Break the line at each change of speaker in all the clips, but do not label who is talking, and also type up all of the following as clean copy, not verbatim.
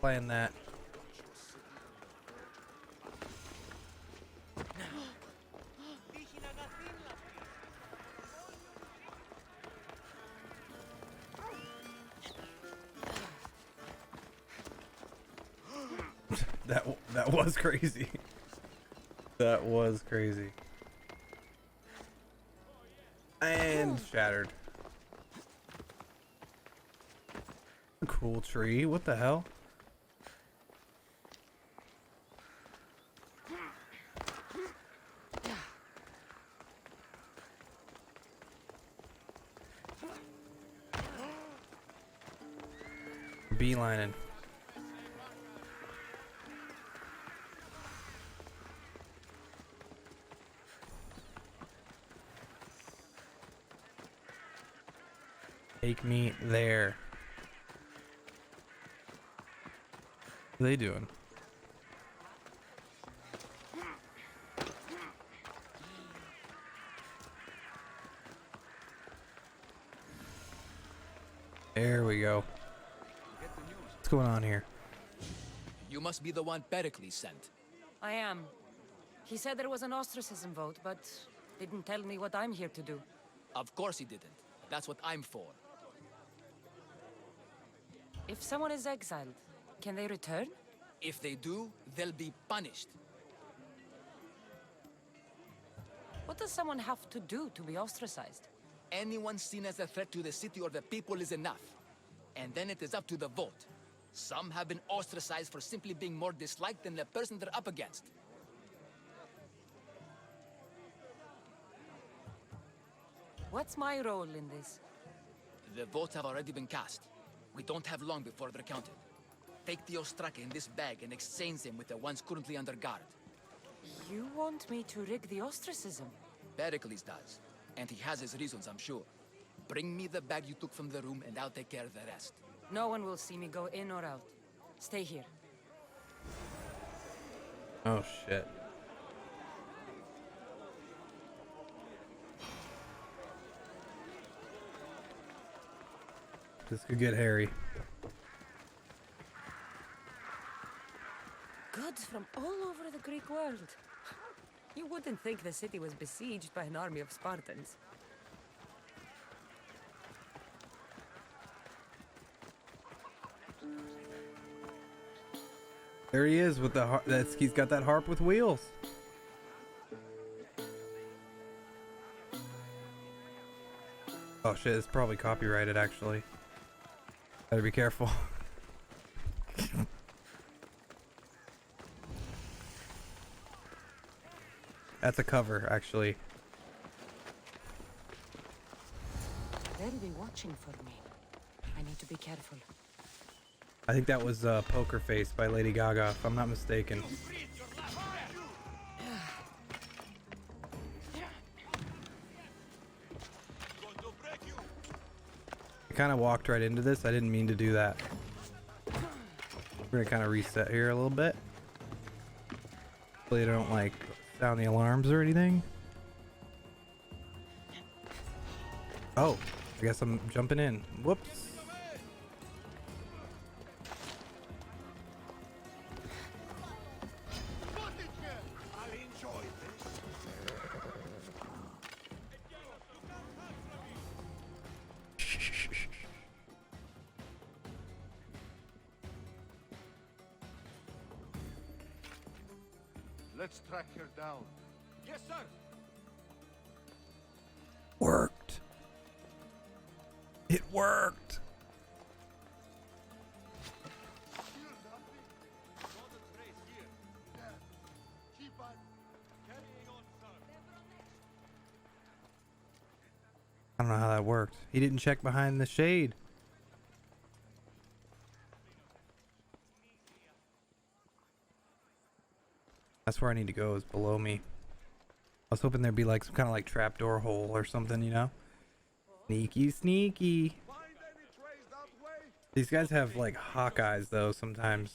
playing that. That was crazy. That was crazy. And shattered. Cool tree. What the hell? Beelining. Take me there. What are they doing? There we go. What's going on here?
You must be the one Pericles sent.
I am. He said there was an ostracism vote, but didn't tell me what I'm here to do.
Of course he didn't. That's what I'm for.
If someone is exiled, can they return?
If they do, they'll be punished.
What does someone have to do to be ostracized?
Anyone seen as a threat to the city or the people is enough. And then it is up to the vote. Some have been ostracized for simply being more disliked than the person they're up against.
What's my role in this?
The votes have already been cast. We don't have long before they're counted. Take the Ostraka in this bag and exchange them with the ones currently under guard.
You want me to rig the ostracism?
Pericles does. And he has his reasons, I'm sure. Bring me the bag you took from the room and I'll take care of the rest.
No one will see me go in or out. Stay here.
Oh shit. This could get hairy.
Goods from all over the Greek world. You wouldn't think the city was besieged by an army of Spartans.
There he is with the harp. He's got that harp with wheels. Oh shit, it's probably copyrighted actually. Better be careful. That's a cover actually.
They'll be watching for me. I need to be careful.
I think that was Poker Face by Lady Gaga, if I'm not mistaken. I kind of walked right into this. I didn't mean to do that. We're gonna kind of reset here a little bit. Hopefully I don't like sound the alarms or anything. Oh, I guess I'm jumping in. Whoops.
Let's track her down. Yes, sir.
Worked. It worked. I don't know how that worked. He didn't check behind the shade. That's where I need to go, is below me. I was hoping there'd be like some kind of like trapdoor hole or something, you know? Sneaky, sneaky. These guys have like hawk eyes though sometimes.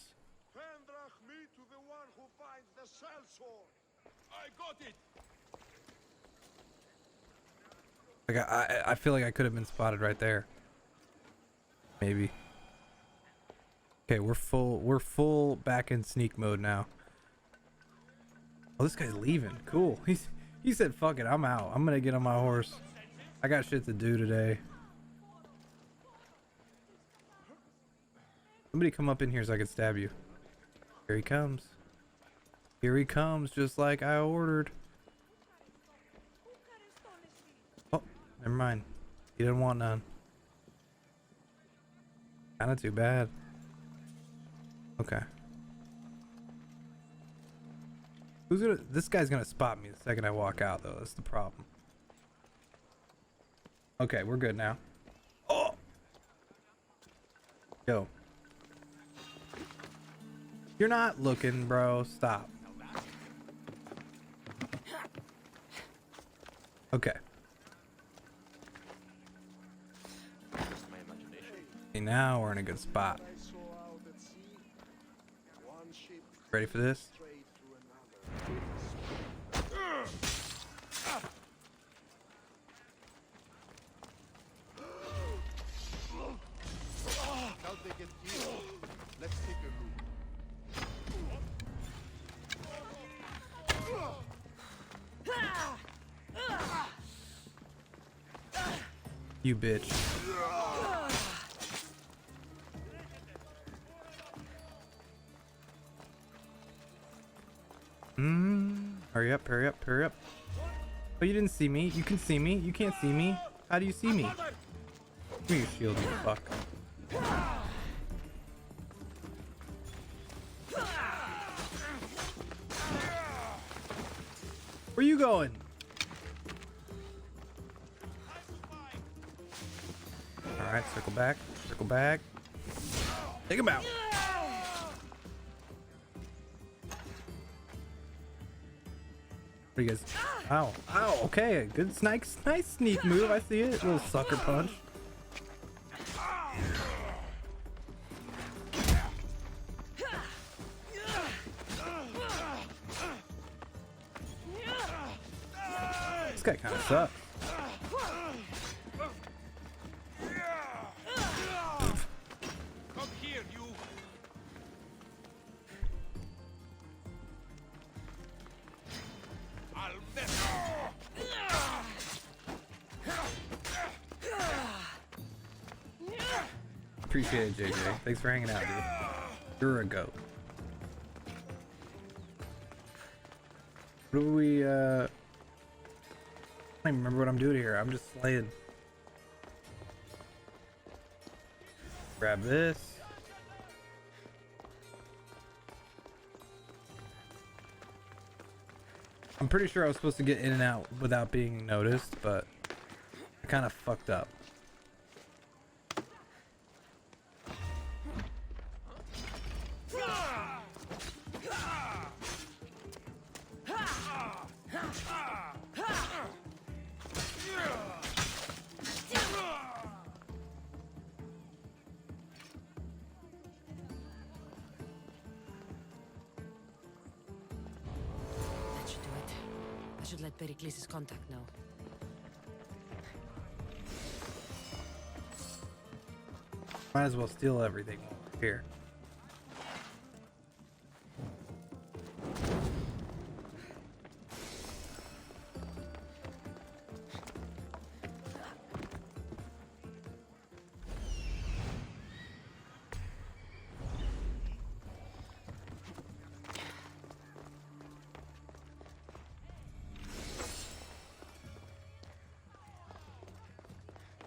Like I feel like I could have been spotted right there. Maybe. Okay, we're full back in sneak mode now. Oh, this guy's leaving. Cool. He said, fuck it, I'm out. I'm gonna get on my horse. I got shit to do today. Somebody come up in here so I can stab you. Here he comes. Here he comes, just like I ordered. Oh, never mind. He didn't want none. Kinda too bad. Okay. This guy's gonna spot me the second I walk out, though. That's the problem. Okay, we're good now. Oh! Yo. You're not looking, bro. Stop. Okay. Okay, now we're in a good spot. Ready for this?
How'd they get here? Let's take a look.
You bitch. Hurry up, hurry up, hurry up. Oh, you didn't see me. You can see me. You can't see me. How do you see me? Give me your shield, you fuck. Where you going? Alright, circle back. Circle back. Take him out. What do you guys? Ow. Ow. Okay. Good nice sneak move. I see it. Little sucker punch. This guy kind of sucks.
Come here, you. I'll mess.
Appreciate it, JJ. Thanks for hanging out, dude. You're a goat. What do we, I don't even remember what I'm doing here. I'm just slaying. Grab this. I'm pretty sure I was supposed to get in and out without being noticed, but I kind of fucked up.
That should do it. I should let Pericles' contact know.
Might as well steal everything while we're here.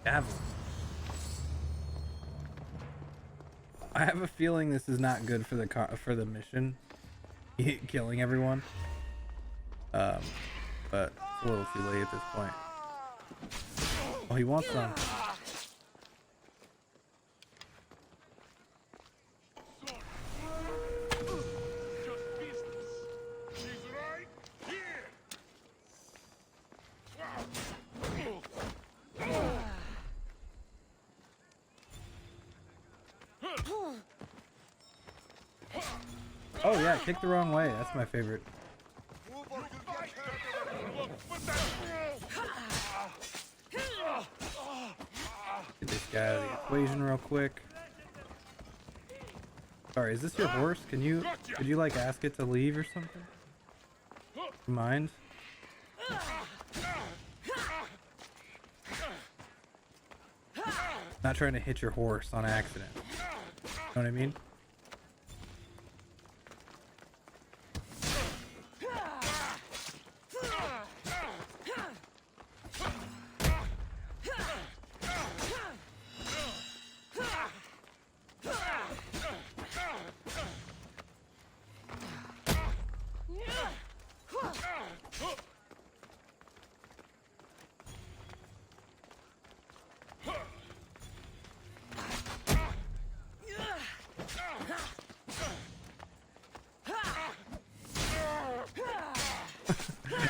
Javelin. I have a feeling this is not good for the mission, killing everyone. But it's a little too late at this point. Oh, he wants some.
Just business. She's right here.
Oh yeah, kick the wrong way. That's my favorite.
Move or you'll get hurt. Look, put that.
Get this guy out of the equation real quick. Sorry, is this your horse? Could you like ask it to leave or something? You mind? Not trying to hit your horse on accident. You know what I mean?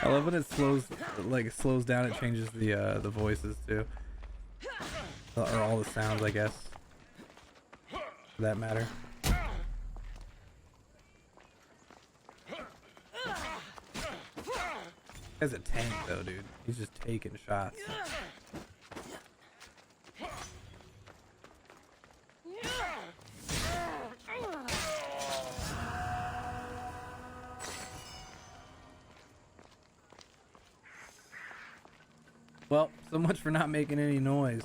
I love when it slows down. It changes the voices too, or all the sounds, I guess, for that matter. Guy's a tank though, dude. He's just taking shots. Well, so much for not making any noise.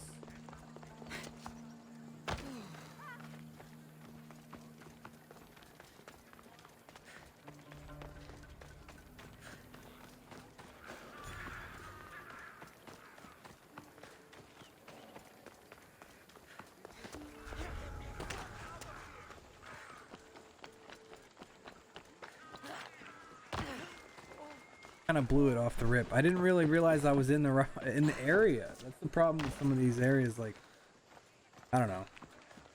Kind of blew it off the rip. I didn't really realize I was in the area. That's the problem with some of these areas. Like, I don't know.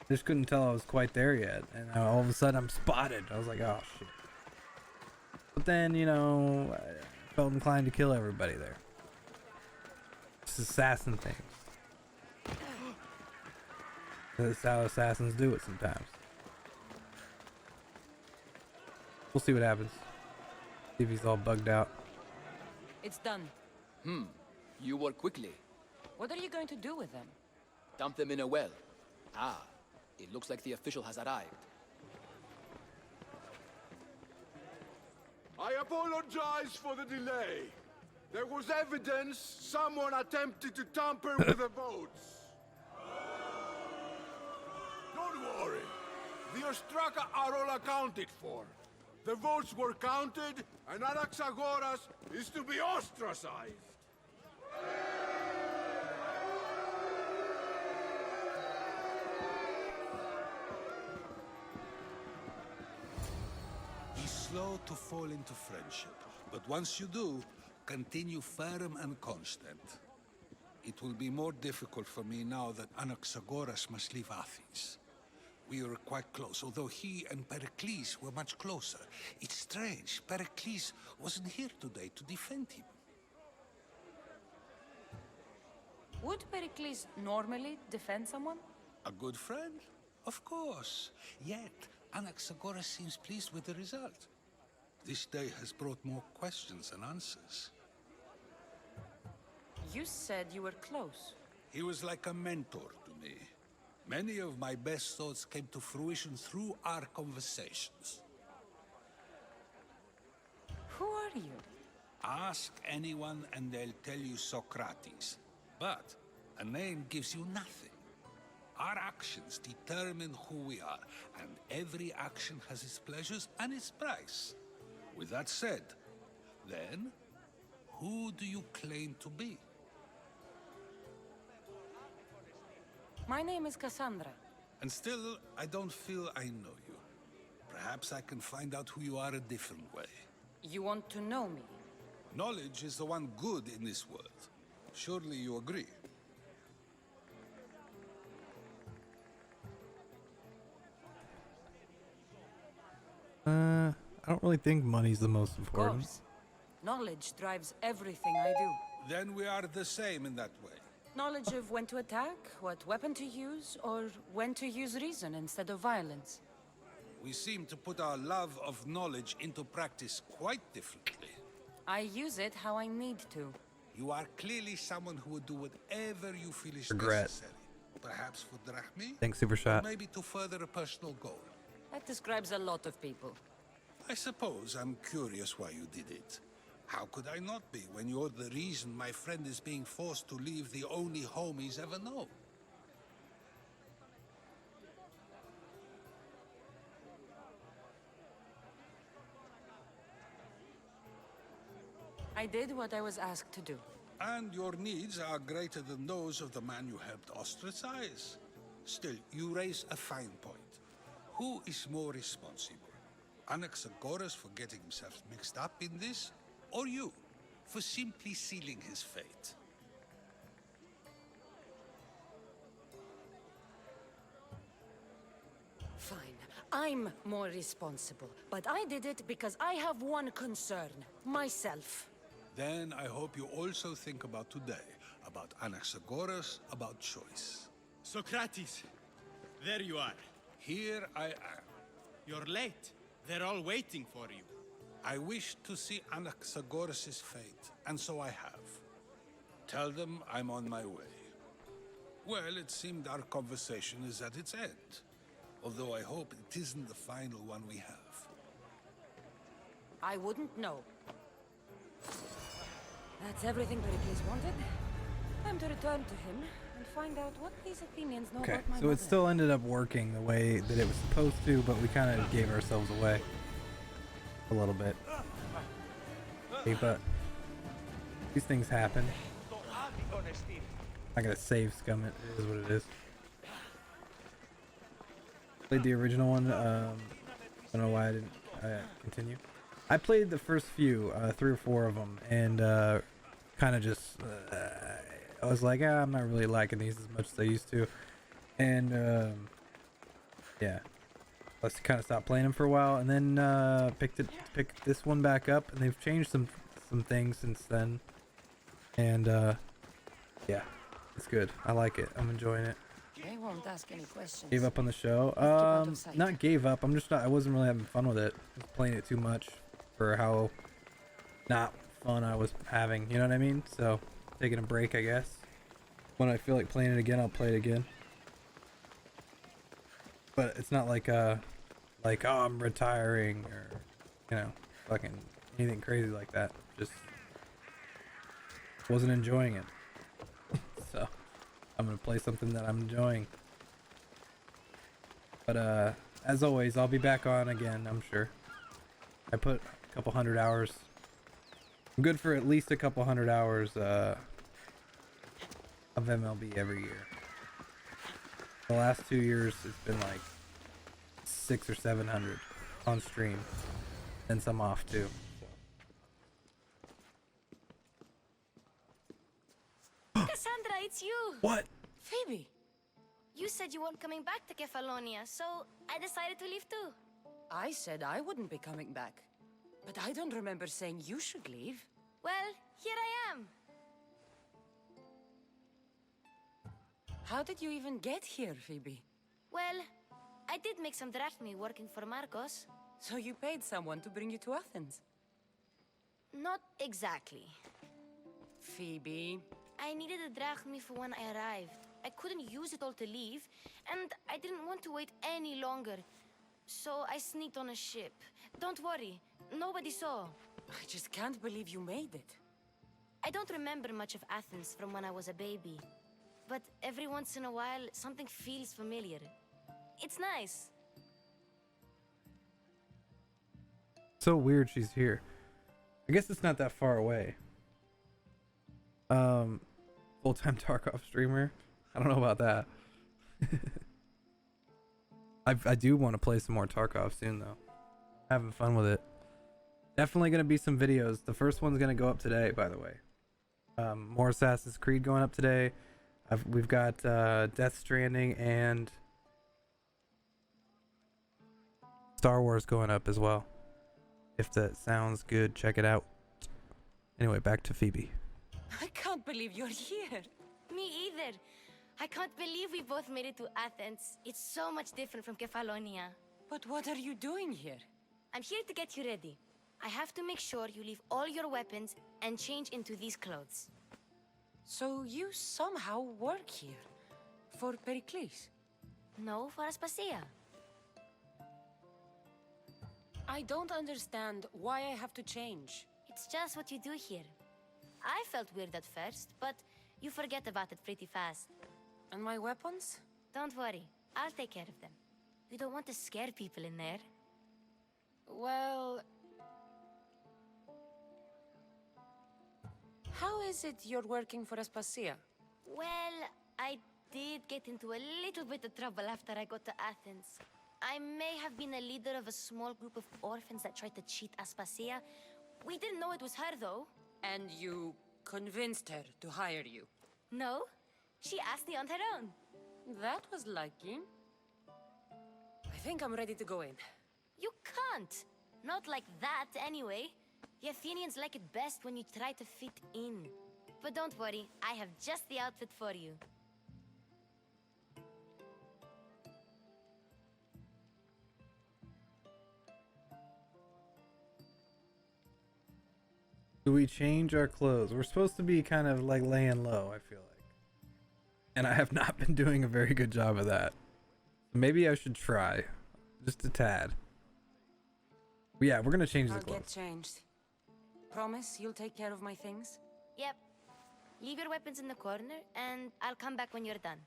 I just couldn't tell I was quite there yet, and all of a sudden I'm spotted. I was like, oh shit. But then, you know, I felt inclined to kill everybody there. Just assassin things. That's how assassins do it sometimes. We'll see what happens. See if he's all bugged out.
It's done.
You work quickly.
What are you going to do with them?
Dump them in a well. Ah, it looks like the official has arrived.
I apologize for the delay. There was evidence someone attempted to tamper with the votes. Don't worry. The Ostraka are all accounted for. The votes were counted, and Alexios is to be ostracized.
Be slow to fall into friendship, but once you do, continue firm and constant. It will be more difficult for me now that Anaxagoras must leave Athens. We were quite close, although he and Pericles were much closer. It's strange, Pericles wasn't here today to defend him.
Would Pericles normally defend someone?
A good friend? Of course. Yet, Anaxagoras seems pleased with the result. This day has brought more questions than answers.
You said you were close.
He was like a mentor to me. Many of my best thoughts came to fruition through our conversations.
Who are you?
Ask anyone and they'll tell you Socrates. But a name gives you nothing. Our actions determine who we are, and every action has its pleasures and its price. With that said, then, who do you claim to be?
My name is Kassandra.
And still, I don't feel I know you. Perhaps I can find out who you are a different way.
You want to know me?
Knowledge is the one good in this world. Surely you agree?
I don't really think money's the most
Of
important.
course. Knowledge drives everything I do.
Then we are the same in that way.
Knowledge of when to attack, what weapon to use, or when to use reason instead of violence.
We seem to put our love of knowledge into practice quite differently.
I use it how I need to.
You are clearly someone who would do whatever you feel is
Regret.
necessary. Perhaps for drachmi?
Thanks, Super
Or
Shot.
maybe to further a personal goal.
That describes a lot of people.
I suppose I'm curious why you did it. How could I not be when you're the reason my friend is being forced to leave the only home he's ever known?
I did what I was asked to do.
And your needs are greater than those of the man you helped ostracize. Still, you raise a fine point. Who is more responsible? Anaxagoras for getting himself mixed up in this, or you, for simply sealing his fate?
Fine. I'm more responsible. But I did it because I have one concern. Myself.
Then I hope you also think about today, about Anaxagoras, about choice.
Socrates, there you are.
Here I am.
You're late. They're all waiting for you.
I wish to see Anaxagoras' fate, and so I have. Tell them I'm on my way. Well, it seemed our conversation is at its end. Although I hope it isn't the final one we have.
I wouldn't know. That's everything Pericles wanted. Time to return to him and find out what these Athenians know
Okay,
about my
so
mother.
it still ended up working the way that it was supposed to, but we kind of gave ourselves away a little bit. Okay, but these things happen. I gotta save scum it. It is what it is. Played the original one. I don't know why I didn't continue. I played the first few, 3 or 4 of them, and kind of just I was like, I'm not really liking these as much as I used to, and yeah, let's kind of stop playing them for a while, and then picked this one back up, and they've changed some things since then, and yeah, it's good. I like it. I'm enjoying it.
They won't ask any questions.
Gave up on the show.
out of sight.
Not gave up. I'm just not. I wasn't really having fun with it. I was playing it too much for how not fun I was having. You know what I mean? So taking a break, I guess. When I feel like playing it again, I'll play it again. But it's not like oh, I'm retiring or fucking anything crazy like that. Just wasn't enjoying it. So I'm gonna play something that I'm enjoying. But as always, I'll be back on again, I'm sure. I put a couple hundred hours. I'm good for at least a couple hundred hours of MLB every year. The last 2 years it's been like 600 or 700 on stream, and some off too.
Kassandra, it's you!
What?
Phoebe!
You said you weren't coming back to Kefalonia, so I decided to leave too.
I said I wouldn't be coming back. But I don't remember saying you should leave.
Well, here I am.
How did you even get here, Phoebe?
Well, I did make some drachmi working for Marcos.
So you paid someone to bring you to Athens?
Not exactly.
Phoebe...
I needed a drachmi for when I arrived. I couldn't use it all to leave, and I didn't want to wait any longer. So I sneaked on a ship. Don't worry, nobody saw.
I just can't believe you made it.
I don't remember much of Athens from when I was a baby. But every once in a while, something feels familiar. It's nice.
So weird she's here. I guess it's not that far away. Full-time Tarkov streamer. I don't know about that. I do want to play some more Tarkov soon though. Having fun with it. Definitely gonna be some videos. The first one's gonna go up today, by the way. More Assassin's Creed going up today. We've got Death Stranding and Star Wars going up as well. If that sounds good, check it out. Anyway, back to Phoebe.
I can't believe you're here.
Me either. I can't believe we both made it to Athens. It's so much different from Kefalonia.
But what are you doing here?
I'm here to get you ready. I have to make sure you leave all your weapons and change into these clothes.
So you somehow work here? For Pericles?
No, for Aspasia.
I don't understand why I have to change.
It's just what you do here. I felt weird at first, but you forget about it pretty fast.
And my weapons?
Don't worry, I'll take care of them. You don't want to scare people in there.
Well... How is it you're working for Aspasia?
Well, I did get into a little bit of trouble after I got to Athens. I may have been a leader of a small group of orphans that tried to cheat Aspasia. We didn't know it was her, though.
And you convinced her to hire you?
No, she asked me on her own.
That was lucky. I think I'm ready to go in.
You can't. Not like that, anyway. The Athenians like it best when you try to fit in. But don't worry, I have just the outfit for you.
Do we change our clothes? We're supposed to be kind of like laying low, I feel like. And I have not been doing a very good job of that. Maybe I should try. Just a tad. But yeah, we're gonna change the
I'll
clothes.
get changed. Promise you'll take care of my things?
Yep. Leave your weapons in the corner, and I'll come back when you're done.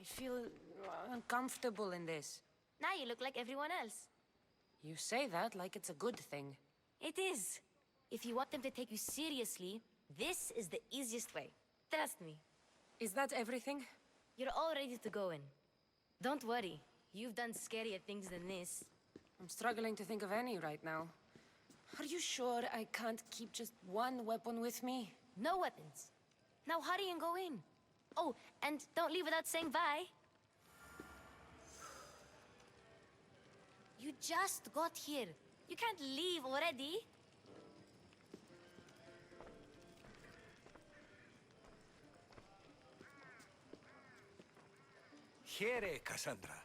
I feel uncomfortable in this.
Now you look like everyone else.
You say that like it's a good thing.
It is. If you want them to take you seriously, this is the easiest way. Trust me.
Is that everything?
You're all ready to go in. Don't worry. You've done scarier things than this.
I'm struggling to think of any right now. Are you sure I can't keep just one weapon with me?
No weapons. Now hurry and go in. Oh, and don't leave without saying bye. You just got here. You can't leave already.
Here, Kassandra.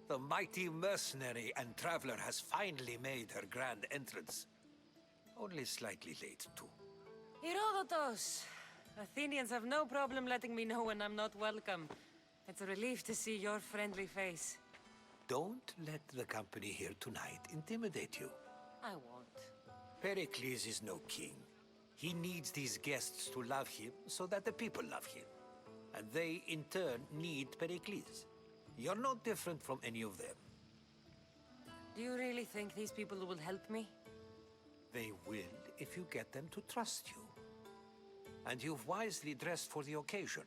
The mighty mercenary and traveler has finally made her grand entrance. Only slightly late, too.
Herodotus! Athenians have no problem letting me know when I'm not welcome. It's a relief to see your friendly face.
Don't let the company here tonight intimidate you.
I won't.
Pericles is no king. He needs these guests to love him so that the people love him. And they, in turn, need Pericles. You're no different from any of them.
Do you really think these people will help me?
They will if you get them to trust you. And you've wisely dressed for the occasion.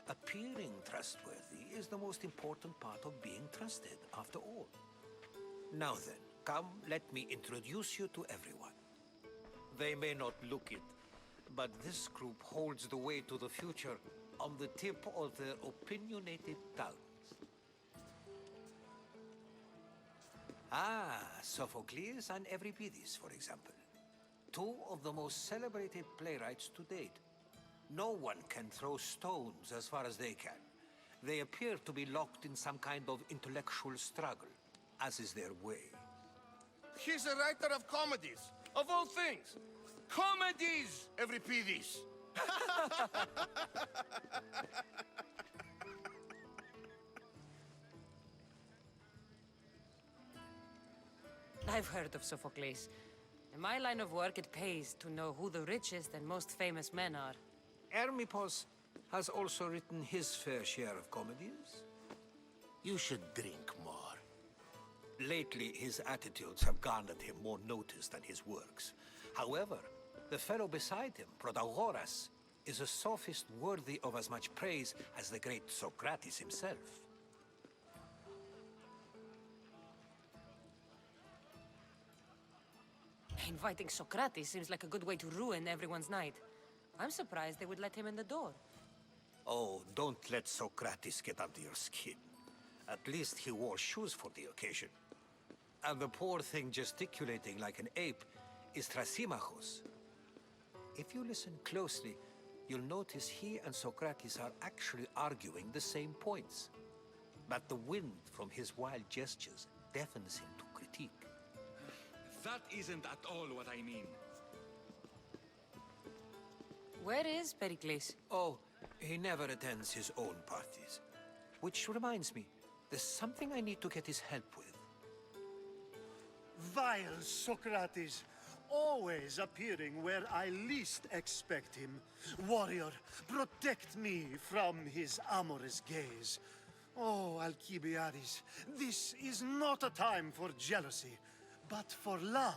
Appearing trustworthy is the most important part of being trusted, after all. Now then, come, let me introduce you to everyone. They may not look it, but this group holds the way to the future on the tip of their opinionated tongues. Ah, Sophocles and Euripides, for example. Two of the most celebrated playwrights to date. No one can throw stones as far as they can. They appear to be locked in some kind of intellectual struggle, as is their way.
He's a writer of comedies, of all things. Comedies, Euripides.
I've heard of Sophocles. In my line of work, it pays to know who the richest and most famous men are.
Hermippos has also written his fair share of comedies.
You should drink more.
Lately, his attitudes have garnered him more notice than his works. However, the fellow beside him, Protagoras, is a sophist worthy of as much praise as the great Socrates himself.
Inviting Socrates seems like a good way to ruin everyone's night. I'm surprised they would let him in the door.
Oh, don't let Socrates get under your skin. At least he wore shoes for the occasion. And the poor thing gesticulating like an ape is Thrasymachos. If you listen closely, you'll notice he and Socrates are actually arguing the same points. But the wind from his wild gestures deafens him to critique.
That isn't at all what I mean.
Where is Pericles?
Oh, he never attends his own parties.
Which reminds me, there's something I need to get his help with.
Vile Socrates, always appearing where I least expect him. Warrior, protect me from his amorous gaze. Oh, Alcibiades, this is not a time for jealousy, but for love.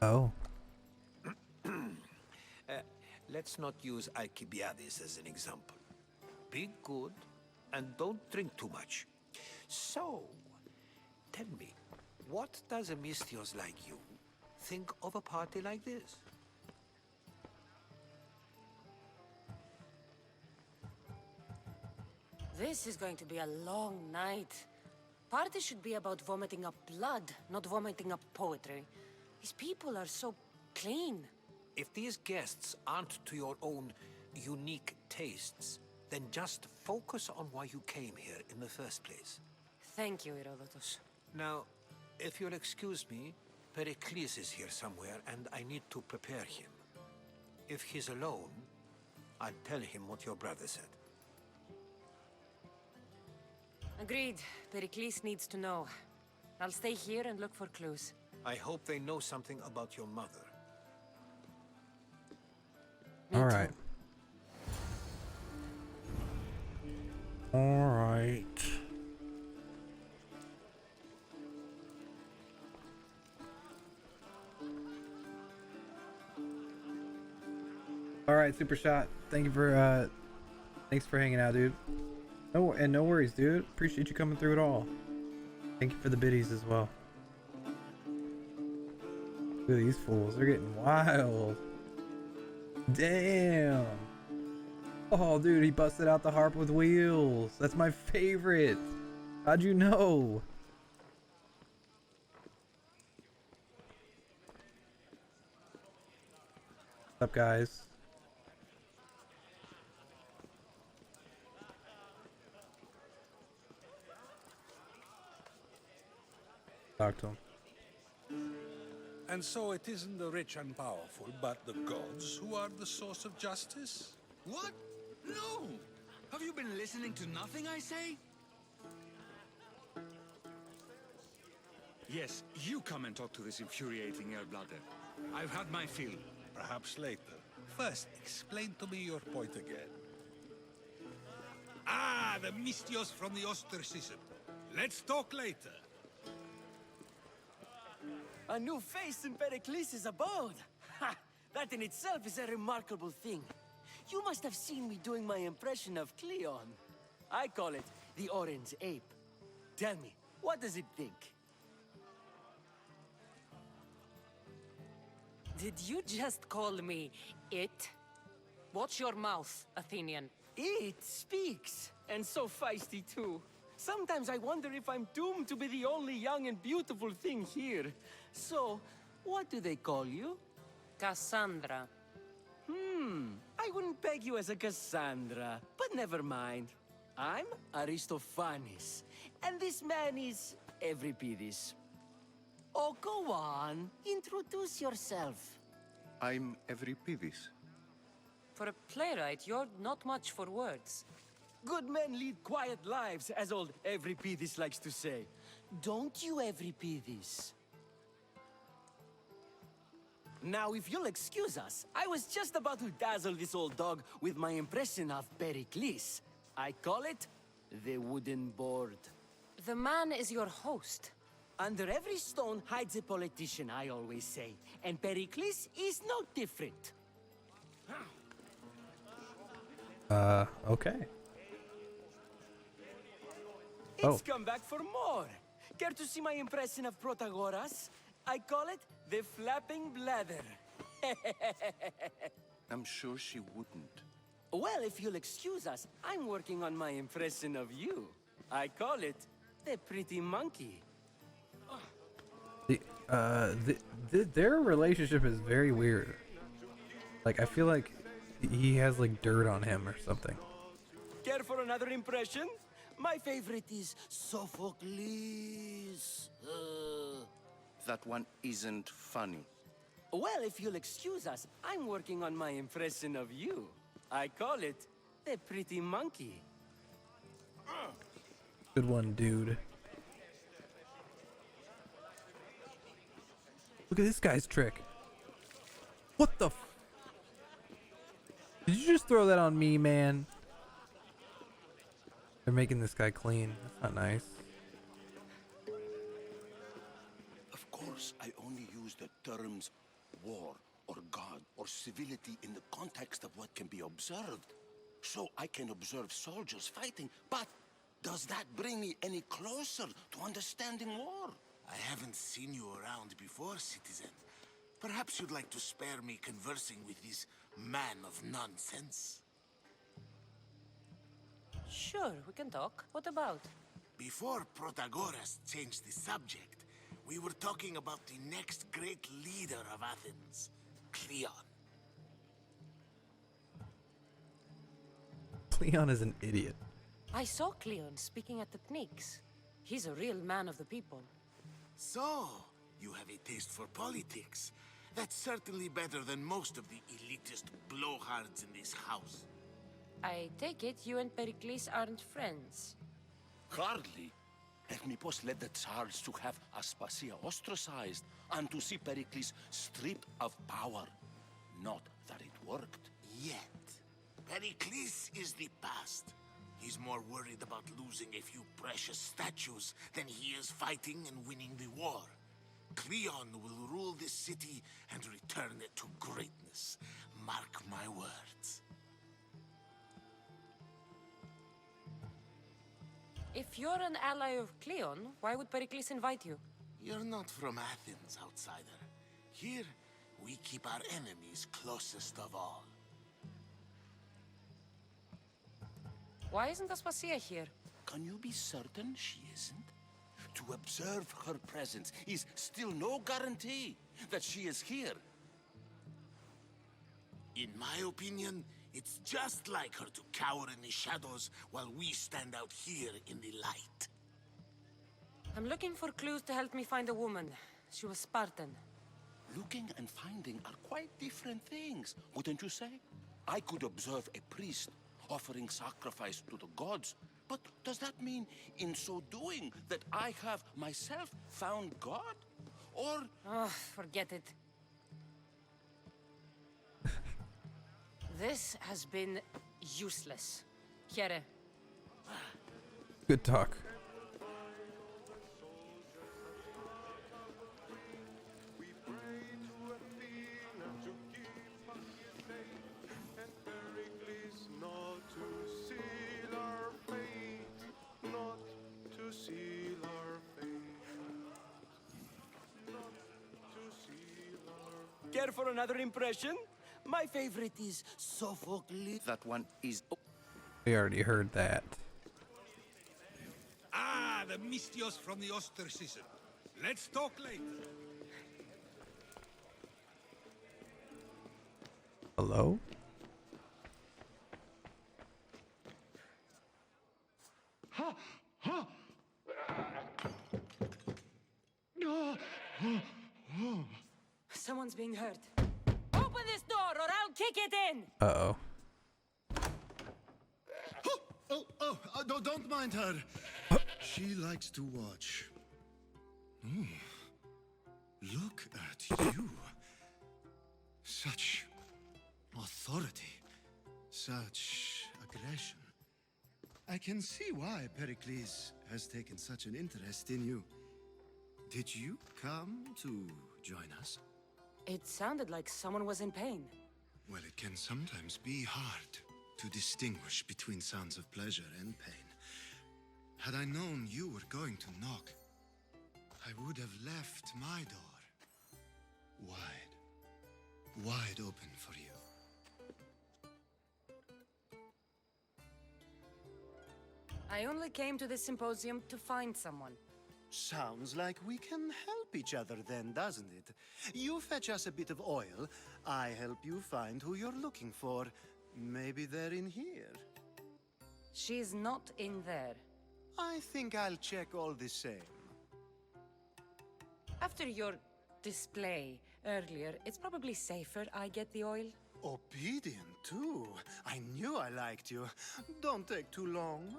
Oh.
Let's not use Alcibiades as an example. Be good and don't drink too much. So, tell me, what does a Misthios like you think of a party like this?
This is going to be a long night. Party should be about vomiting up blood, not vomiting up poetry. These people are so clean.
If these guests aren't to your own unique tastes, then just focus on why you came here in the first place.
Thank you, Herodotus.
Now, if you'll excuse me, Pericles is here somewhere and I need to prepare him. If he's alone, I'll tell him what your brother said.
Agreed. Pericles needs to know. I'll stay here and look for clues.
I hope they know something about your mother.
Me
All right.
too.
All right. All right, Super Shot. Thank you for thanks for hanging out, dude. No worries, dude. Appreciate you coming through it all. Thank you for the biddies as well. Look at these fools. They're getting wild. Damn. Oh, dude, he busted out the harp with wheels. That's my favorite. How'd you know? What's up, guys? Talk to him.
And so it isn't the rich and powerful, but the gods who are the source of justice?
What? No! Have you been listening to nothing I say? Yes, you come and talk to this infuriating air-blooded. I've had my fill.
Perhaps later. First, explain to me your point again. Ah, the Misthios from the ostracism. Let's talk later.
A new face in Pericles' abode! Ha! That in itself is a remarkable thing. You must have seen me doing my impression of Cleon. I call it the Orange Ape. Tell me, what does it think?
Did you just call me it? Watch your mouth, Athenian.
It speaks, and so feisty too. Sometimes I wonder if I'm doomed to be the only young and beautiful thing here. So, what do they call you?
Kassandra.
I wouldn't peg you as a Cassandra, but never mind. I'm Aristophanes, and this man is Euripides. Oh, go on. Introduce yourself.
I'm Euripides.
For a playwright, you're not much for words.
Good men lead quiet lives, as old Euripides likes to say. Don't you, Euripides? Now, if you'll excuse us, I was just about to dazzle this old dog with my impression of Pericles. I call it the wooden board.
The man is your host.
Under every stone hides a politician, I always say. And Pericles is no different.
Okay.
It's come back for more. Care to see my impression of Protagoras? I call it the flapping bladder.
I'm sure she wouldn't.
Well, if you'll excuse us, I'm working on my impression of you. I call it the pretty monkey.
Their relationship is very weird. Like, I feel like he has like dirt on him or something.
Care for another impression? My favorite is Sophocles.
That one isn't funny.
Well, if you'll excuse us, I'm working on my impression of you. I call it the pretty monkey.
Good one, dude. Look at this guy's trick. What the f— Did you just throw that on me, man? They're making this guy clean. That's not nice.
Of course, I only use the terms war or god or civility in the context of what can be observed. So I can observe soldiers fighting, but does that bring me any closer to understanding war?
I haven't seen you around before, citizen. Perhaps you'd like to spare me conversing with this man of nonsense?
Sure, we can talk. What about?
Before Protagoras changed the subject, we were talking about the next great leader of Athens, Cleon.
Cleon is an idiot.
I saw Cleon speaking at the Pnyx. He's a real man of the people.
So, you have a taste for politics. That's certainly better than most of the elitist blowhards in this house.
I take it you and Pericles aren't friends.
Hardly. Hermippos led the Tsars to have Aspasia ostracized and to see Pericles stripped of power. Not that it worked.
Yet. Pericles is the past. He's more worried about losing a few precious statues than he is fighting and winning the war. Cleon will rule this city and return it to greatness. Mark my words.
If you're an ally of Cleon, why would Pericles invite you?
You're not from Athens, outsider. Here, we keep our enemies closest of all.
Why isn't Aspasia here?
Can you be certain she isn't? To observe her presence is still no guarantee that she is here.
In my opinion, it's just like her to cower in the shadows while we stand out here in the light.
I'm looking for clues to help me find a woman. She was Spartan.
Looking and finding are quite different things, wouldn't you say? I could observe a priest offering sacrifice to the gods, but does that mean, in so doing, that I have myself found God? Or...
Oh, forget it. This has been useless. Here.
Good talk.
Care for another impression? My favorite is Sophocles.
That one is...
We already heard that.
Ah, the Mystios from the ostracism. Let's talk later.
Hello?
Someone's being hurt. Open this door or I'll kick it in!
Uh-oh.
Don't mind her. She likes to watch. Ooh. Look at you. Such authority. Such aggression. I can see why Pericles has taken such an interest in you. Did you come to join us?
It sounded like someone was in pain.
Well, it can sometimes be hard to distinguish between sounds of pleasure and pain. Had I known you were going to knock, I would have left my door wide open for you.
I only came to this symposium to find someone.
Sounds like we can help each other then, doesn't it? You fetch us a bit of oil, I help you find who you're looking for. Maybe they're in here.
She's not in there.
I think I'll check all the same.
After your display earlier, it's probably safer I get the oil.
Obedient, too. I knew I liked you. Don't take too long.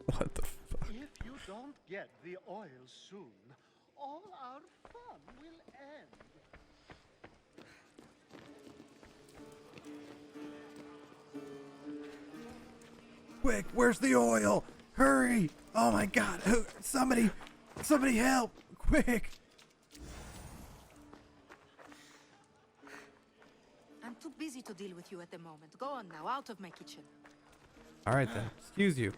What the fuck?
If you don't get the oil soon, all our fun will end.
Quick, where's the oil? Hurry! Oh my god, somebody help! Quick!
I'm too busy to deal with you at the moment. Go on now, out of my kitchen.
Alright then, excuse you.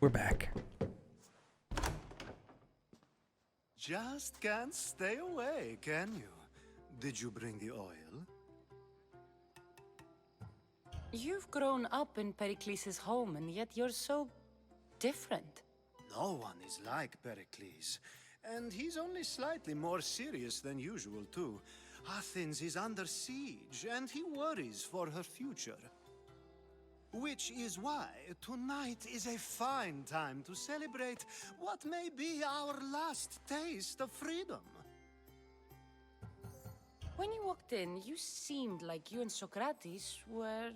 We're back.
Just can't stay away, can you? Did you bring the oil?
You've grown up in Pericles' home, and yet you're so different.
No one is like Pericles. And he's only slightly more serious than usual, too. Athens is under siege, and he worries for her future. Which is why tonight is a fine time to celebrate what may be our last taste of freedom.
When you walked in, you seemed like you and Socrates were...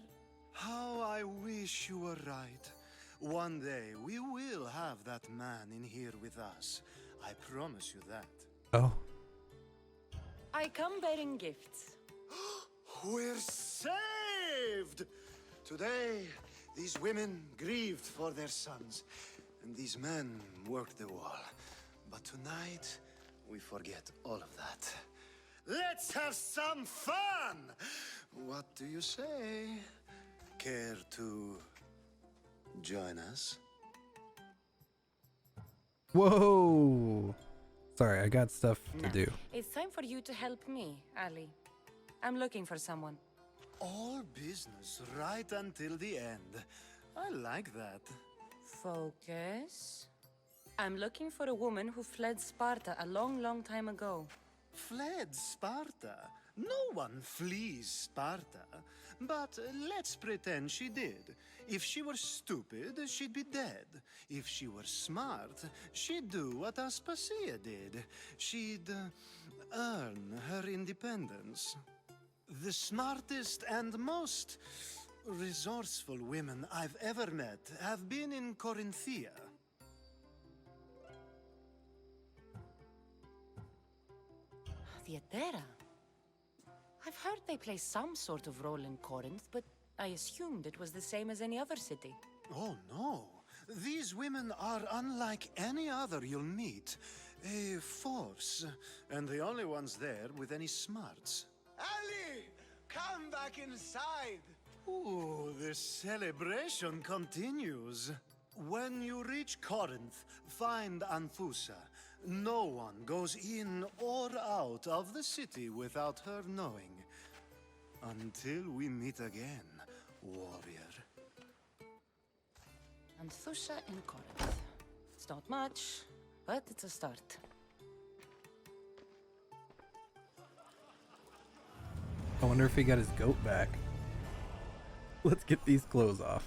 How I wish you were right. One day we will have that man in here with us. I promise you that.
Oh.
I come bearing gifts.
We're saved! Today, these women grieved for their sons, and these men worked the wall. But tonight, we forget all of that. Let's have some fun! What do you say? Care to join us?
Whoa! Sorry, I got stuff to do.
It's time for you to help me, Ali. I'm looking for someone.
All business right until the end. I like that.
Focus. I'm looking for a woman who fled Sparta a long, long time ago.
Fled Sparta? No one flees Sparta. But let's pretend she did. If she were stupid, she'd be dead. If she were smart, she'd do what Aspasia did. She'd earn her independence. The smartest and most resourceful women I've ever met have been in Corinthia.
Theatera. I've heard they play some sort of role in Corinth, but I assumed it was the same as any other city.
Oh no. These women are unlike any other you'll meet. A force, and the only ones there with any smarts.
Ali! Come back inside!
Ooh, the celebration continues. When you reach Corinth, find Anthusa. No one goes in or out of the city without her knowing. Until we meet again, warrior.
Anthusa in Corinth. It's not much, but it's a start.
I wonder if he got his goat back. Let's get these clothes off.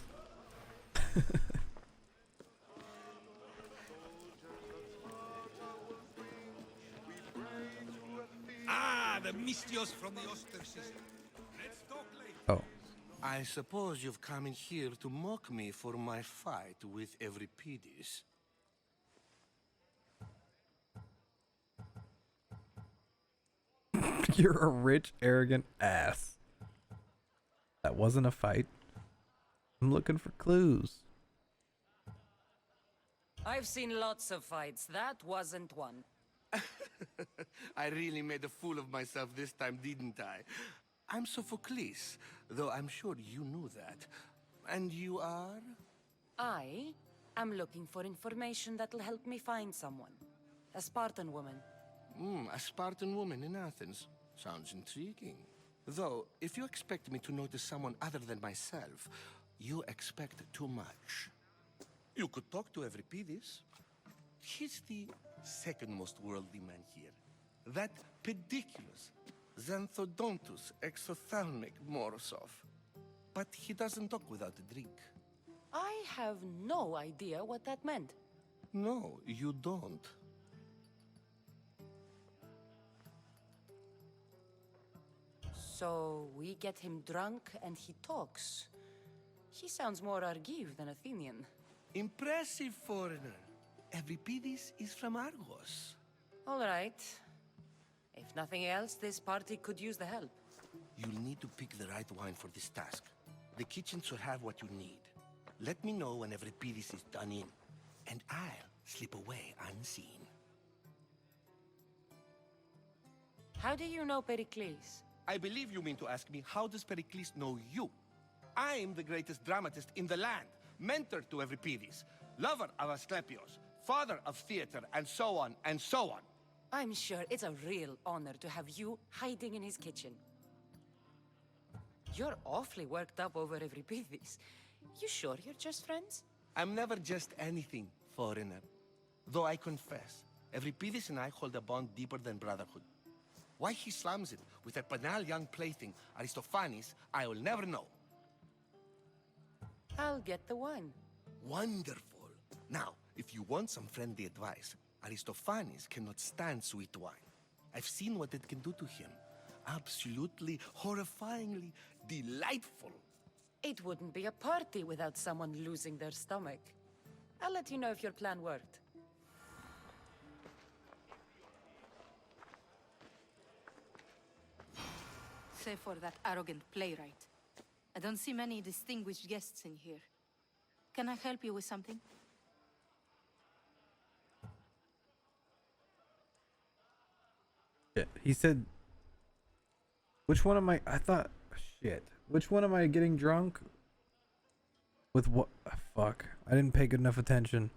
The Mystios from the Oster system. Let's talk later.
Oh.
I suppose you've come in here to mock me for my fight with Euripides.
You're a rich, arrogant ass. That wasn't a fight. I'm looking for clues.
I've seen lots of fights. That wasn't one.
I really made a fool of myself this time, didn't I? I'm Sophocles, though I'm sure you knew that. And you are?
I am looking for information that'll help me find someone. A Spartan woman.
A Spartan woman in Athens. Sounds intriguing. Though, if you expect me to notice someone other than myself, you expect too much. You could talk to Euripides. He's the second most worldly man here. That pediculous Xanthodontus exophthalmic Morosov. But he doesn't talk without a drink.
I have no idea what that meant.
No, you don't.
So we get him drunk and he talks. He sounds more Argive than Athenian.
Impressive, foreigner. Euripides is from Argos.
All right. If nothing else, this party could use the help.
You'll need to pick the right wine for this task. The kitchen should have what you need. Let me know when Euripides is done in, and I'll slip away unseen.
How do you know Pericles?
I believe you mean to ask me, how does Pericles know you? I'm the greatest dramatist in the land, mentor to Euripides, lover of Asclepios, father of theater, and so on, and so on.
I'm sure it's a real honor to have you hiding in his kitchen. You're awfully worked up over Euripides. You sure you're just friends?
I'm never just anything, foreigner. Though I confess, Euripides and I hold a bond deeper than brotherhood. Why he slams it with a banal young plaything, Aristophanes, I will never know.
I'll get the wine.
Wonderful. Now, if you want some friendly advice, Aristophanes cannot stand sweet wine. I've seen what it can do to him. Absolutely, horrifyingly delightful.
It wouldn't be a party without someone losing their stomach. I'll let you know if your plan worked.
Save for that arrogant playwright. I don't see many distinguished guests in here. Can I help you with something?
Shit. He said, which one am I? I thought, shit. Which one am I getting drunk? With what? Fuck. I didn't pay good enough attention.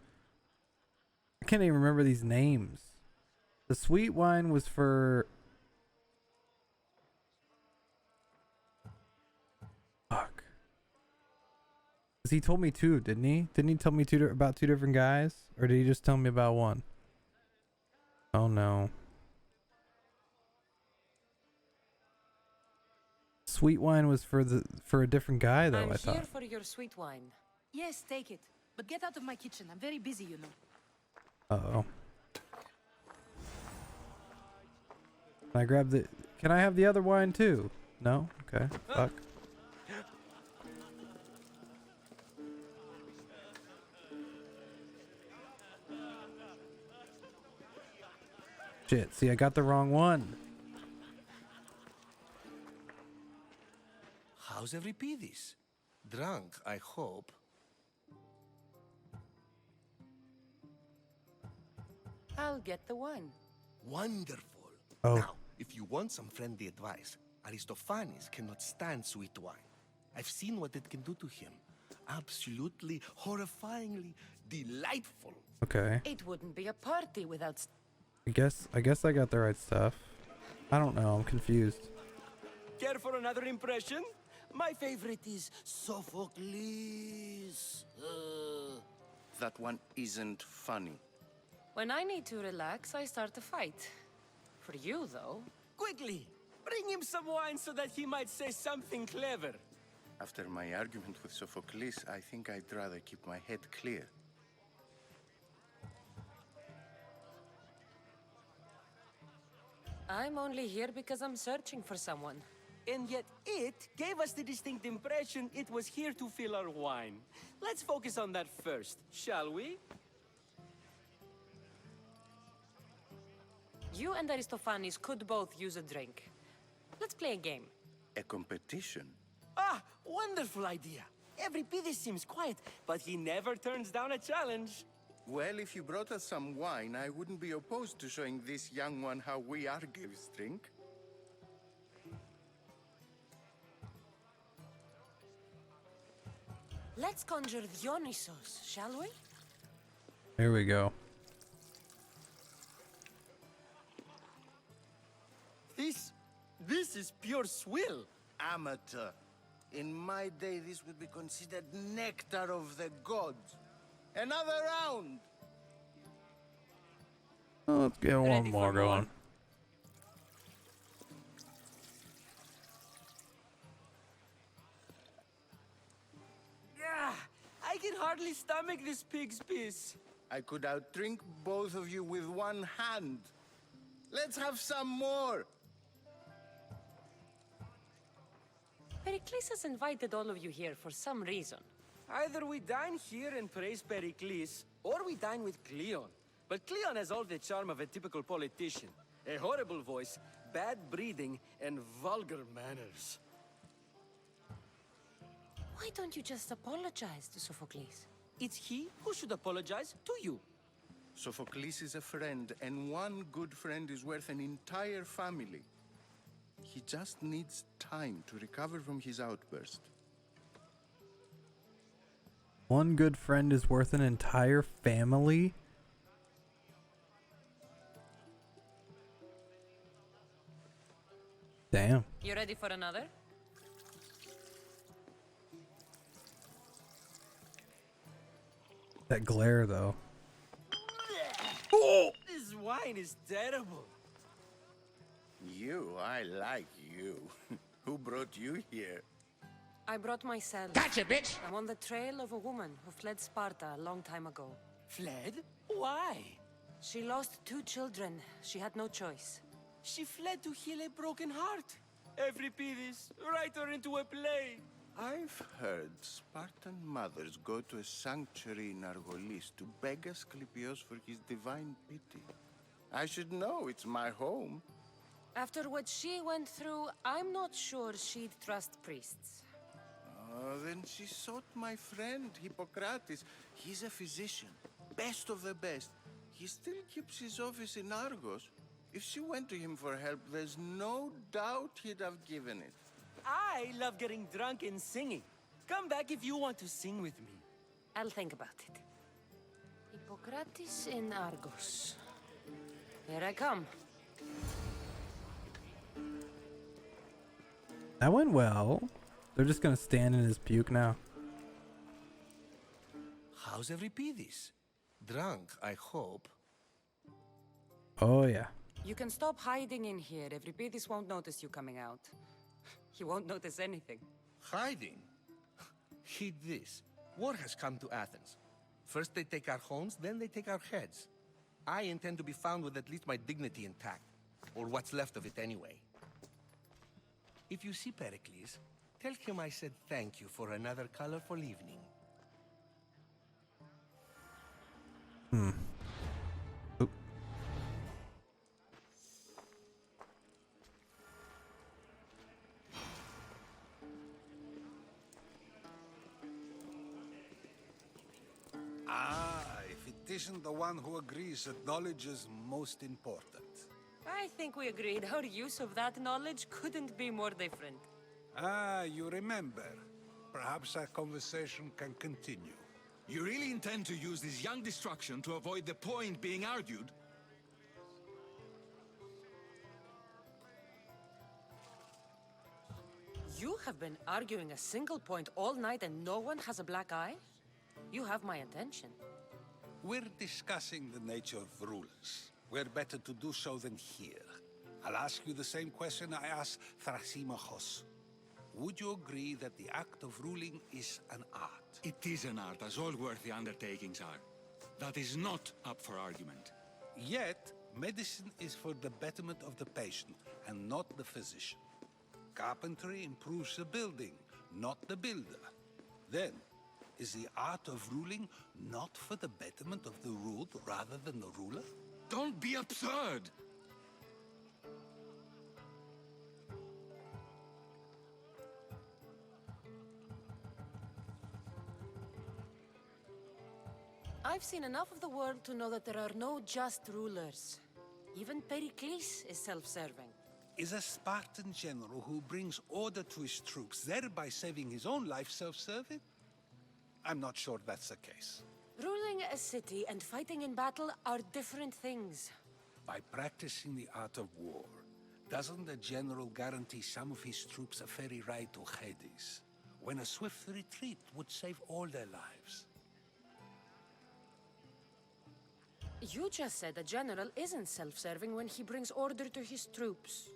I can't even remember these names. The sweet wine was for... Fuck. Because he told me two, didn't he? Didn't he tell me about two different guys? Or did he just tell me about one? Oh no. Sweet wine was for a different guy though, I thought.
I'm here for your sweet wine.
Yes, take it. But get out of my kitchen. I'm very busy, you know.
Uh-oh. Can I grab the... Can I have the other wine too? No? Okay. Fuck. Shit, see, I got the wrong one.
How's Euripides? Drunk, I hope.
I'll get the wine.
Wonderful.
Oh.
Now, if you want some friendly advice, Aristophanes cannot stand sweet wine. I've seen what it can do to him. Absolutely, horrifyingly delightful.
Okay.
It wouldn't be a party without...
I guess I got the right stuff. I don't know, I'm confused.
Care for another impression? My favorite is Sophocles.
That one isn't funny.
When I need to relax, I start a fight. For you, though...
Quickly! Bring him some wine so that he might say something clever.
After my argument with Sophocles, I think I'd rather keep my head clear.
I'm only here because I'm searching for someone.
And yet it gave us the distinct impression it was here to fill our wine. Let's focus on that first, shall we?
You and Aristophanes could both use a drink. Let's play a game.
A competition?
Ah, wonderful idea. Euripides seems quiet, but he never turns down a challenge.
Well, if you brought us some wine, I wouldn't be opposed to showing this young one how we Argives drink.
Let's conjure Dionysos, shall we?
Here we go.
This is pure swill.
Amateur. In my day, this would be considered nectar of the gods. Another round!
Oh, let's get one more going.
hardly stomach this pig's piss.
I could outdrink both of you with one hand. Let's have some more.
Pericles has invited all of you here for some reason.
Either we dine here and praise Pericles, or we dine with Cleon. But Cleon has all the charm of a typical politician. A horrible voice, bad breeding, and vulgar manners.
Why don't you just apologize to Sophocles?
It's he who should apologize to you.
Sophocles is a friend, and one good friend is worth an entire family. He just needs time to recover from his outburst.
One good friend is worth an entire family? Damn.
You ready for another?
That glare, though.
This wine is terrible.
I like you. Who brought you here?
I brought myself.
Gotcha, bitch!
I'm on the trail of a woman who fled Sparta a long time ago.
Fled? Why?
She lost 2 children. She had no choice.
She fled to heal a broken heart. Euripides, write her into a play.
I've heard Spartan mothers go to a sanctuary in Argolis to beg Asclepios for his divine pity. I should know, it's my home.
After what she went through, I'm not sure she'd trust priests.
Oh, then she sought my friend, Hippocrates. He's a physician, best of the best. He still keeps his office in Argos. If she went to him for help, there's no doubt he'd have given it.
I love getting drunk and singing. Come back if you want to sing with me.
I'll think about it. Hippocrates in Argos. Here I come.
That went well. They're just gonna stand in his puke now.
How's Euripides? Drunk, I hope.
Oh, yeah.
You can stop hiding in here. Euripides won't notice you coming out. He won't notice anything.
Hiding? Heed this. War has come to Athens. First they take our homes, then they take our heads. I intend to be found with at least my dignity intact. Or what's left of it anyway. If you see Pericles, tell him I said thank you for another colorful evening.
Oop.
If it isn't the one who agrees that knowledge is most important.
I think we agreed our use of that knowledge couldn't be more different.
You remember. Perhaps our conversation can continue.
You really intend to use this young destruction to avoid the point being argued?
You have been arguing a single point all night and no one has a black eye? You have my attention.
We're discussing the nature of rulers. Where better to do so than here? I'll ask you the same question I asked Thrasymachos. Would you agree that the act of ruling is an art?
It is an art, as all worthy undertakings are. That is not up for argument.
Yet, medicine is for the betterment of the patient, and not the physician. Carpentry improves the building, not the builder. Then, is the art of ruling not for the betterment of the ruled rather than the ruler?
Don't be absurd!
I've seen enough of the world to know that there are no just rulers. Even Pericles is self-serving.
Is a Spartan general who brings order to his troops, thereby saving his own life, self-serving? I'm not sure that's the case.
Ruling a city and fighting in battle are different things.
By practicing the art of war, doesn't the general guarantee some of his troops a ferry ride to Hades, when a swift retreat would save all their lives?
You just said a general isn't self-serving when he brings order to his troops.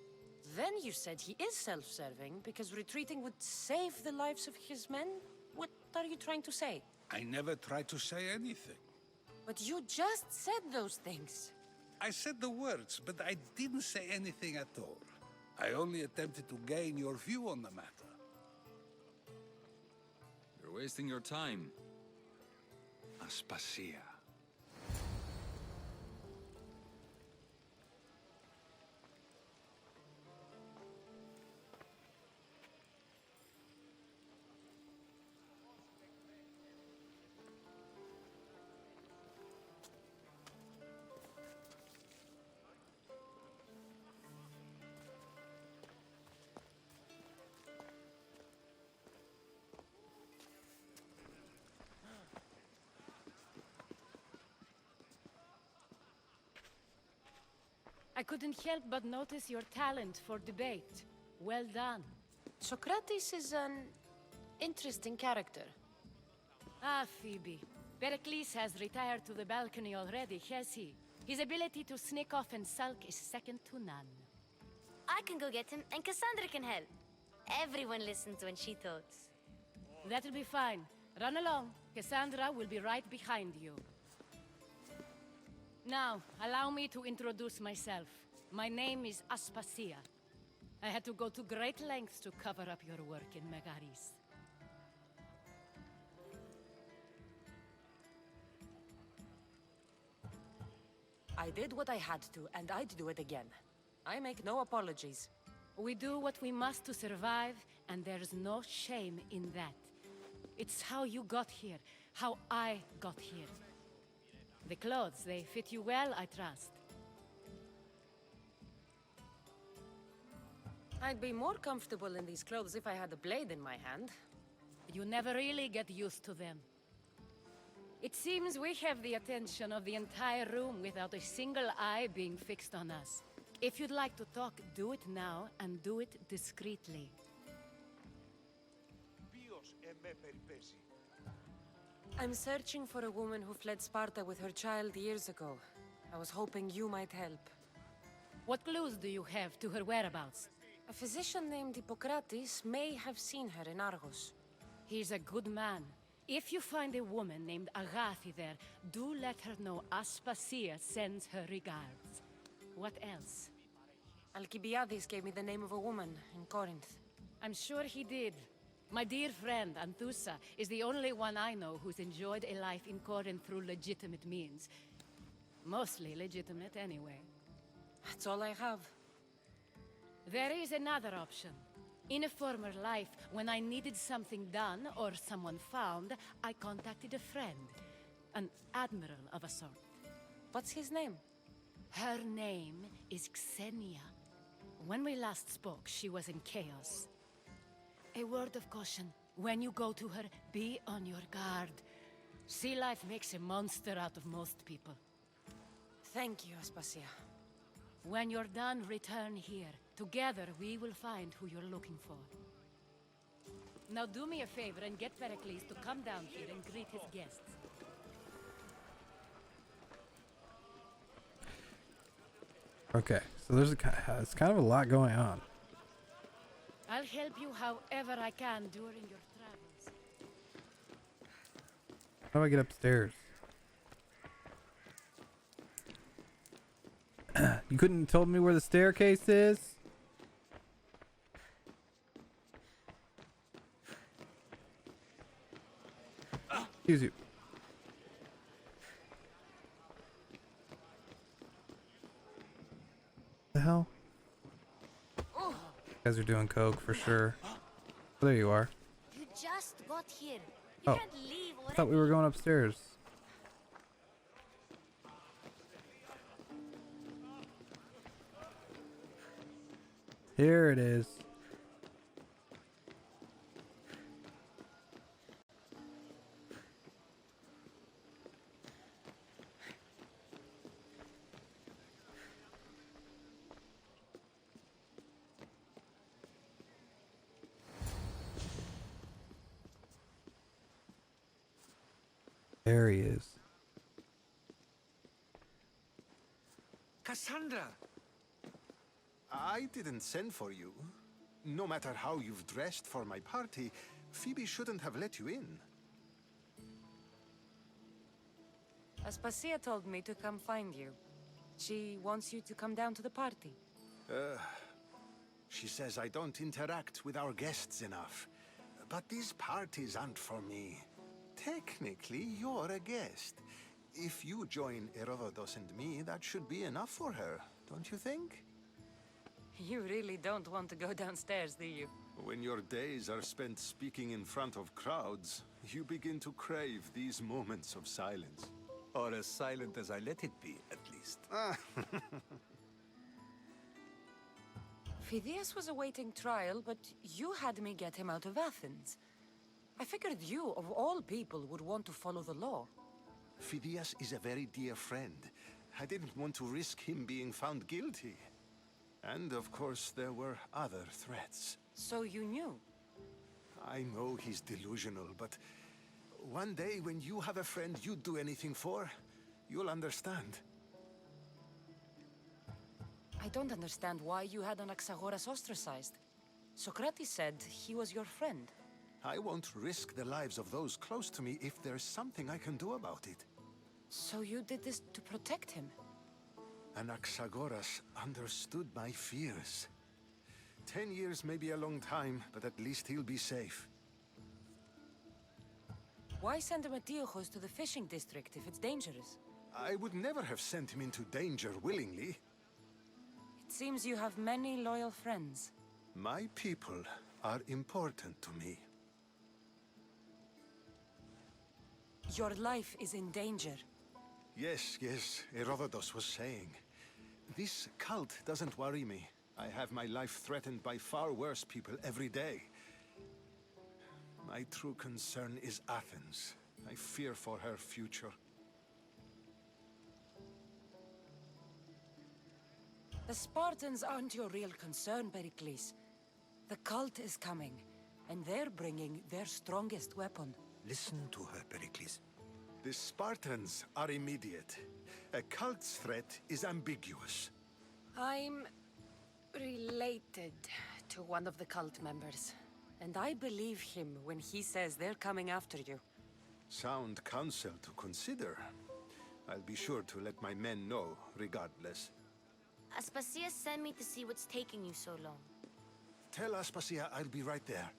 Then you said he is self-serving because retreating would save the lives of his men? What are you trying to say?
I never tried to say anything.
But you just said those things.
I said the words, but I didn't say anything at all. I only attempted to gain your view on the matter.
You're wasting your time.
Aspasia.
I couldn't help but notice your talent for debate. Well done.
Socrates is an interesting character.
Ah, Phoebe. Pericles has retired to the balcony already, has he? His ability to sneak off and sulk is second to none.
I can go get him, and Kassandra can help. Everyone listens when she talks.
That'll be fine. Run along. Kassandra will be right behind you. Now, allow me to introduce myself. My name is Aspasia. I had to go to great lengths to cover up your work in Megaris.
I did what I had to, and I'd do it again. I make no apologies.
We do what we must to survive, and there's no shame in that. It's how you got here, how I got here. The clothes, they fit you well, I trust.
I'd be more comfortable in these clothes if I had a blade in my hand.
You never really get used to them. It seems we have the attention of the entire room without a single eye being fixed on us. If you'd like to talk, do it now, and do it discreetly.
I'm searching for a woman who fled Sparta with her child years ago. I was hoping you might help.
What clues do you have to her whereabouts?
A physician named Hippocrates may have seen her in Argos.
He's a good man. If you find a woman named Agathi there, do let her know Aspasia sends her regards. What else?
Alcibiades gave me the name of a woman in Corinth.
I'm sure he did. My dear friend, Anthusa, is the only one I know who's enjoyed a life in Corinth through legitimate means. Mostly legitimate, anyway.
That's all I have.
There is another option. In a former life, when I needed something done or someone found, I contacted a friend. An admiral of a sort.
What's his name?
Her name is Xenia. When we last spoke, she was in chaos. A word of caution. When you go to her, be on your guard. Sea life makes a monster out of most people.
Thank you, Aspasia.
When you're done, return here. Together, we will find who you're looking for. Now do me a favor and get Pericles to come down here and greet his guests.
Okay, so there's it's kind of a lot going on.
I'll help you however I can during your travels.
How do I get upstairs? You couldn't have told me where the staircase is? Excuse you. The hell? You guys are doing coke for sure. Oh, there you are.
You just got here. You
Oh,
can't leave
I thought we were going upstairs. Here it is. There he is.
Kassandra! I didn't send for you. No matter how you've dressed for my party, Phoebe shouldn't have let you in.
Aspasia told me to come find you. She wants you to come down to the party.
She says I don't interact with our guests enough. But these parties aren't for me. Technically, you're a guest. If you join Herodotus and me, that should be enough for her, don't you think?
You really don't want to go downstairs, do you?
When your days are spent speaking in front of crowds, you begin to crave these moments of silence.
Or as silent as I let it be, at least.
Phidias was awaiting trial, but you had me get him out of Athens. I figured you, of all people, would want to follow the law.
Phidias is a very dear friend. I didn't want to risk him being found guilty. And of course, there were other threats.
So you knew?
I know he's delusional, but one day when you have a friend you'd do anything for, you'll understand.
I don't understand why you had Anaxagoras ostracized. Socrates said he was your friend.
I won't risk the lives of those close to me if there's something I can do about it.
So you did this to protect him?
Anaxagoras understood my fears. 10 years may be a long time, but at least he'll be safe.
Why send him Antiochos to the fishing district if it's dangerous?
I would never have sent him into danger willingly.
It seems you have many loyal friends.
My people are important to me.
Your life is in danger.
Yes, Herodotus was saying. This cult doesn't worry me. I have my life threatened by far worse people every day. My true concern is Athens. I fear for her future.
The Spartans aren't your real concern, Pericles. The cult is coming, and they're bringing their strongest weapon.
Listen to her, Pericles.
The Spartans are immediate. A cult's threat is ambiguous.
I'm related to one of the cult members, and I believe him when he says they're coming after you.
Sound counsel to consider. I'll be sure to let my men know, regardless.
Aspasia sent me to see what's taking you so long.
Tell Aspasia I'll be right there.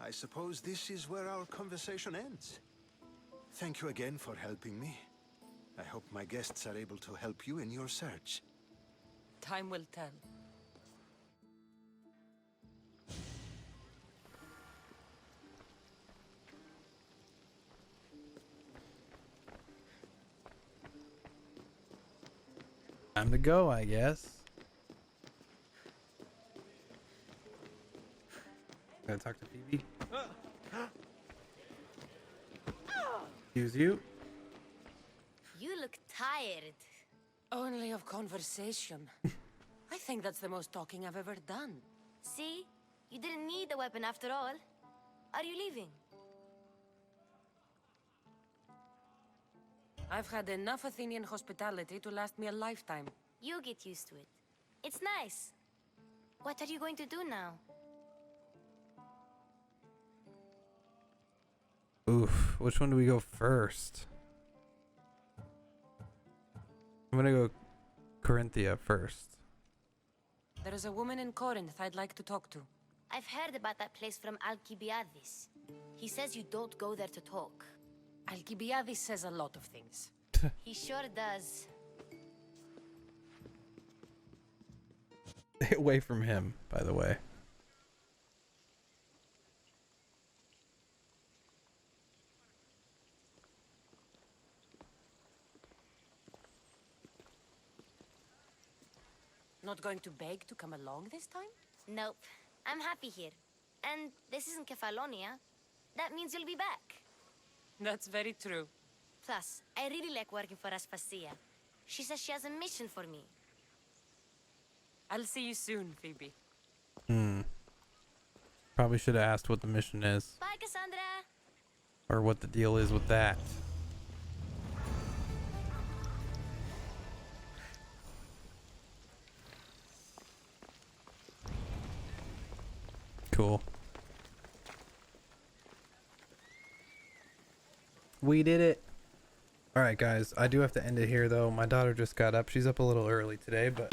I suppose this is where our conversation ends. Thank you again for helping me. I hope my guests are able to help you in your search.
Time will tell.
Time to go, I guess. Gotta talk to Phoebe. Excuse you.
You look tired.
Only of conversation. I think that's the most talking I've ever done.
See? You didn't need the weapon after all. Are you leaving?
I've had enough Athenian hospitality to last me a lifetime.
You get used to it. It's nice. What are you going to do now?
Oof, which one do we go first? I'm gonna go Corinthia first.
There is a woman in Corinth I'd like to talk to.
I've heard about that place from Alcibiades. He says you don't go there to talk.
Alcibiades says a lot of things.
He sure does.
Stay away from him, by the way.
Not going to beg to come along this time?
Nope. I'm happy here. And this isn't Kefalonia. That means you'll be back.
That's very true.
Plus, I really like working for Aspasia. She says she has a mission for me.
I'll see you soon, Phoebe.
Probably should have asked what the mission is.
Bye, Kassandra.
Or what the deal is with that. Cool. We did it. All right, guys, I do have to end it here though. My daughter just got up. She's up a little early today, but